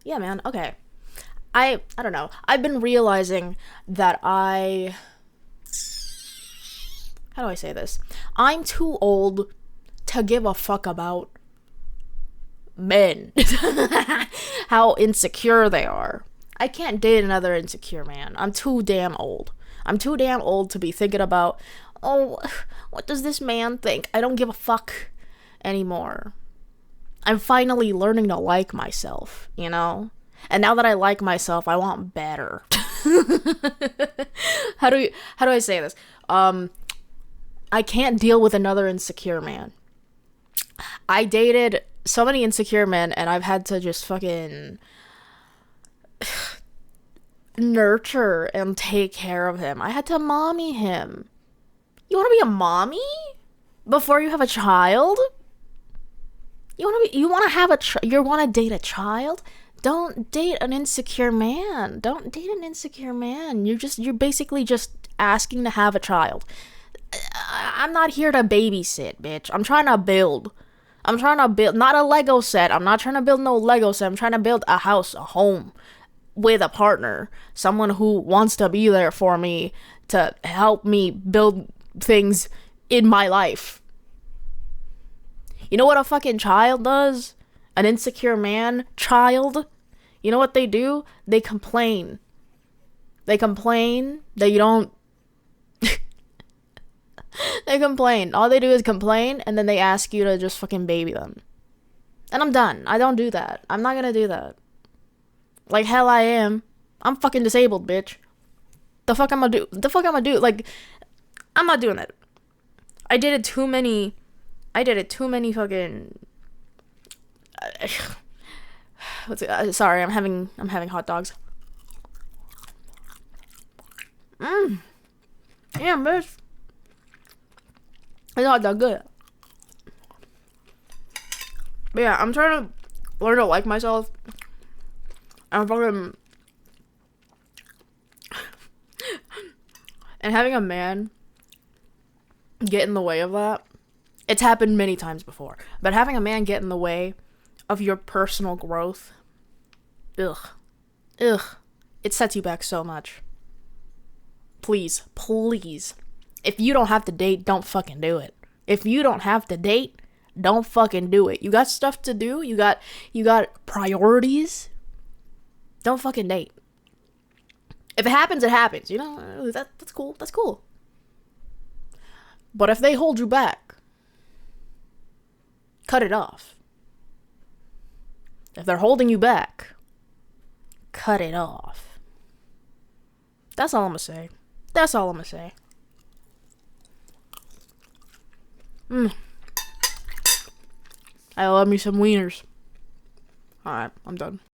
Yeah, man. Okay. I don't know. I've been realizing that how do I say this? I'm too old to give a fuck about men. How insecure they are. I can't date another insecure man. I'm too damn old. I'm too damn old to be thinking about, oh, what does this man think? I don't give a fuck anymore. I'm finally learning to like myself, you know? And now that I like myself, I want better. How do I say this? I can't deal with another insecure man. I dated so many insecure men and I've had to just fucking nurture and take care of him. I had to mommy him. You want to be a mommy before you have a child? You want to have you want to date a child? Don't date an insecure man. Don't date an insecure man. You're basically just asking to have a child. I'm not here to babysit, bitch. I'm trying to build. I'm trying to build, not a Lego set. I'm not trying to build no Lego set. I'm trying to build a house, a home with a partner, someone who wants to be there for me to help me build things in my life. You know what a fucking child does? An insecure man child? You know what they do? They complain. They complain that you don't. They complain. All they do is complain, and then they ask you to just fucking baby them. And I'm done. I don't do that. I'm not gonna do that. Like hell I am. I'm fucking disabled, bitch. The fuck I'm gonna do? The fuck I'm gonna do? Like, I'm not doing that. I did it too many. I did it too many fucking. Sorry, I'm having hot dogs. Yeah, bitch. It's not that good. But yeah, I'm trying to learn to like myself. I'm fucking. And having a man get in the way of that, it's happened many times before. But having a man get in the way of your personal growth, ugh. It sets you back so much. Please. If you don't have to date, don't fucking do it. If you don't have to date, don't fucking do it. You got stuff to do. You got priorities. Don't fucking date. If it happens, it happens. You know, that's cool. That's cool. But if they hold you back, cut it off. If they're holding you back, cut it off. That's all I'm gonna say. That's all I'm gonna say. I love me some wieners. Alright, I'm done.